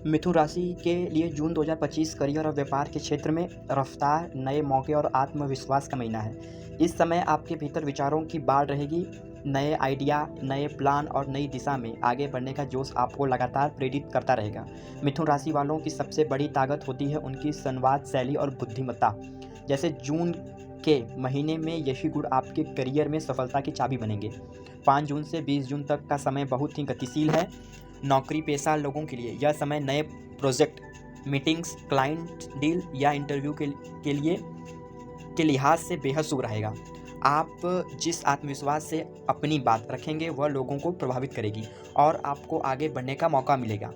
मिथुन राशि के लिए जून 2025 करियर और व्यापार के क्षेत्र में रफ्तार, नए मौके और आत्मविश्वास का महीना है। इस समय आपके भीतर विचारों की बाढ़ रहेगी। नए आइडिया, नए प्लान और नई दिशा में आगे बढ़ने का जोश आपको लगातार प्रेरित करता रहेगा। मिथुन राशि वालों की सबसे बड़ी ताकत होती है उनकी संवाद शैली और बुद्धिमत्ता। जैसे जून के महीने में यही गुण आपके करियर में सफलता की चाबी बनेंगे। 5 जून से 20 जून तक का समय बहुत ही गतिशील है। नौकरी पेशा लोगों के लिए यह समय नए प्रोजेक्ट, मीटिंग्स, क्लाइंट डील या इंटरव्यू के लिए के लिहाज से बेहद शुभ रहेगा। आप जिस आत्मविश्वास से अपनी बात रखेंगे वह लोगों को प्रभावित करेगी और आपको आगे बढ़ने का मौका मिलेगा।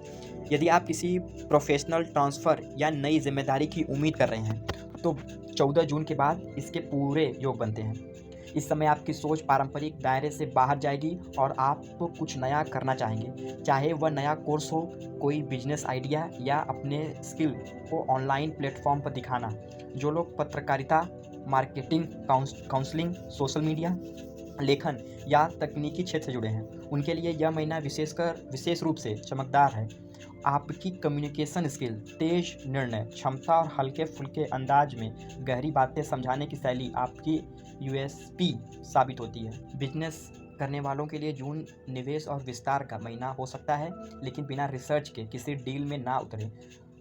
यदि आप किसी प्रोफेशनल ट्रांसफ़र या नई जिम्मेदारी की उम्मीद कर रहे हैं तो 14 जून के बाद इसके पूरे योग बनते हैं। इस समय आपकी सोच पारंपरिक दायरे से बाहर जाएगी और आप कुछ नया करना चाहेंगे, चाहे वह नया कोर्स हो, कोई बिजनेस आइडिया या अपने स्किल को ऑनलाइन प्लेटफॉर्म पर दिखाना। जो लोग पत्रकारिता, मार्केटिंग, काउंसलिंग, सोशल मीडिया, लेखन या तकनीकी क्षेत्र से जुड़े हैं उनके लिए यह महीना विशेष रूप से चमकदार है। आपकी कम्युनिकेशन स्किल, तेज निर्णय क्षमता और हल्के फुल्के अंदाज में गहरी बातें समझाने की शैली आपकी यूएसपी साबित होती है। बिजनेस करने वालों के लिए जून निवेश और विस्तार का महीना हो सकता है, लेकिन बिना रिसर्च के किसी डील में ना उतरें।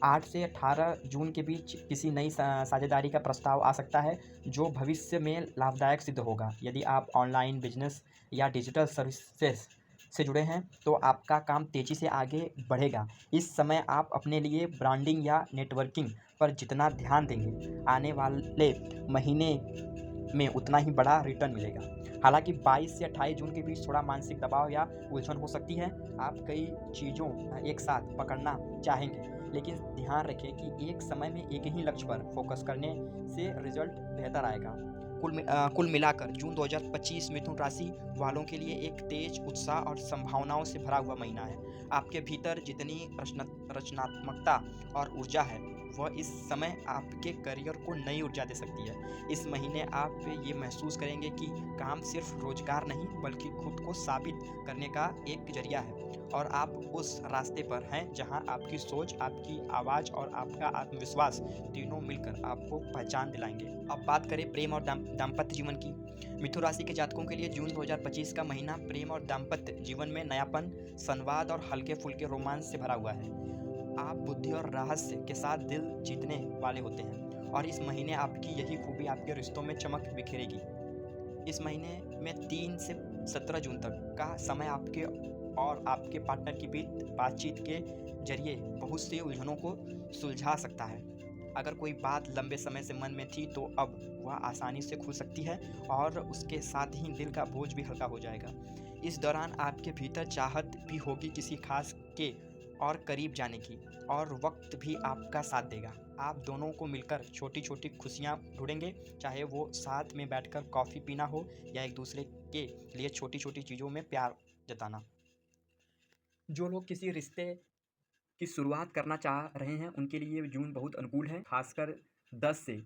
8 से 18 जून के बीच किसी नई साझेदारी का प्रस्ताव आ सकता है जो भविष्य में लाभदायक सिद्ध होगा। यदि आप ऑनलाइन बिजनेस या डिजिटल सर्विसेज से जुड़े हैं तो आपका काम तेज़ी से आगे बढ़ेगा। इस समय आप अपने लिए ब्रांडिंग या नेटवर्किंग पर जितना ध्यान देंगे, आने वाले महीने में उतना ही बड़ा रिटर्न मिलेगा। हालांकि 22 से 28 जून के बीच थोड़ा मानसिक दबाव या उलझन हो सकती है। आप कई चीज़ों एक साथ पकड़ना चाहेंगे, लेकिन ध्यान रखें कि एक समय में एक ही लक्ष्य पर फोकस करने से रिजल्ट बेहतर आएगा। कुल मिलाकर जून 2025 मिथुन राशि वालों के लिए एक तेज उत्साह और संभावनाओं से भरा हुआ महीना है। आपके भीतर जितनी रचनात्मकता और ऊर्जा है वह इस समय आपके करियर को नई ऊर्जा दे सकती है। इस महीने आप ये महसूस करेंगे कि काम सिर्फ रोजगार नहीं बल्कि खुद को साबित करने का एक जरिया है और आप उस रास्ते पर हैं जहां आपकी सोच, आपकी आवाज़ और आपका आत्मविश्वास तीनों मिलकर आपको पहचान दिलाएंगे। अब बात करें प्रेम और दाम्पत्य जीवन की। मिथुन राशि के जातकों के लिए जून 2025 का महीना प्रेम और दाम्पत्य जीवन में नयापन, संवाद और हल्के फुल्के रोमांस से भरा हुआ है। आप बुद्धि और रहस्य के साथ दिल जीतने वाले होते हैं और इस महीने आपकी यही खूबी आपके रिश्तों में चमक बिखेरेगी। इस महीने में 3 से 17 जून तक का समय आपके और आपके पार्टनर की बीच बातचीत के जरिए बहुत सी उलझनों को सुलझा सकता है। अगर कोई बात लंबे समय से मन में थी तो अब वह आसानी से खुल सकती है और उसके साथ ही दिल का बोझ भी हल्का हो जाएगा। इस दौरान आपके भीतर चाहत भी होगी किसी खास के और करीब जाने की, और वक्त भी आपका साथ देगा। आप दोनों को मिलकर छोटी छोटी खुशियाँ ढूंढेंगे, चाहे वो साथ में बैठकर कॉफ़ी पीना हो या एक दूसरे के लिए छोटी छोटी चीज़ों में प्यार जताना। जो लोग किसी रिश्ते की शुरुआत करना चाह रहे हैं उनके लिए जून बहुत अनुकूल है। खासकर 10 से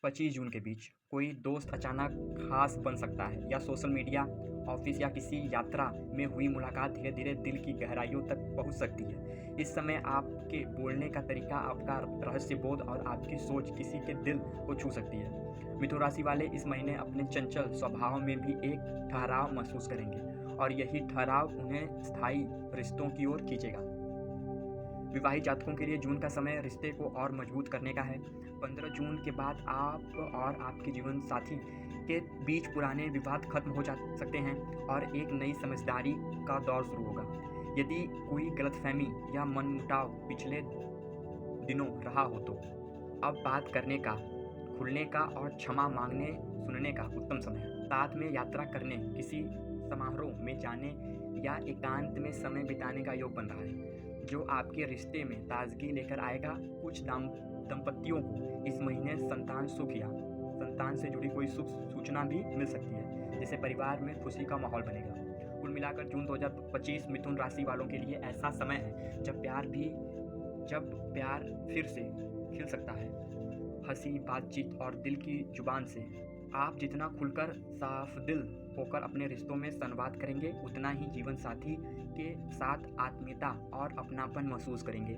25 जून के बीच कोई दोस्त अचानक खास बन सकता है या सोशल मीडिया, ऑफिस या किसी यात्रा में हुई मुलाकात धीरे धीरे दिल की गहराइयों तक पहुंच सकती है। इस समय आपके बोलने का तरीका, आपका रहस्य बोध और आपकी सोच किसी के दिल को छू सकती है। मिथुन राशि वाले इस महीने अपने चंचल स्वभाव में भी एक ठहराव महसूस करेंगे और यही ठहराव उन्हें स्थायी रिश्तों की ओर खींचेगा। विवाहित जातकों के लिए जून का समय रिश्ते को और मजबूत करने का है। 15 जून के बाद आप और आपके जीवन साथी के बीच पुराने विवाद खत्म हो जा सकते हैं और एक नई समझदारी का दौर शुरू होगा। यदि कोई गलतफहमी या मनमुटाव पिछले दिनों रहा हो तो अब बात करने का, खुलने का और क्षमा मांगने सुनने का उत्तम समय है। साथ में यात्रा करने, किसी समारोह में जाने या एकांत में समय बिताने का योग बन रहा है जो आपके रिश्ते में ताजगी लेकर आएगा। कुछ दंपतियों को इस महीने संतान सुख या संतान से जुड़ी कोई शुभ सूचना भी मिल सकती है, जिससे परिवार में खुशी का माहौल बनेगा। कुल मिलाकर जून 2025 मिथुन राशि वालों के लिए ऐसा समय है जब प्यार फिर से खिल सकता है। हंसी, बातचीत और दिल की जुबान से आप जितना खुलकर साफ दिल होकर अपने रिश्तों में संवाद करेंगे उतना ही जीवन साथी के साथ आत्मीयता और अपनापन महसूस करेंगे।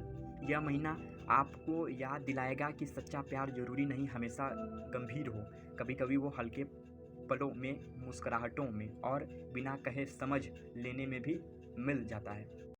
यह महीना आपको याद दिलाएगा कि सच्चा प्यार ज़रूरी नहीं हमेशा गंभीर हो, कभी-कभी वो हल्के पलों में, मुस्कुराहटों में और बिना कहे समझ लेने में भी मिल जाता है।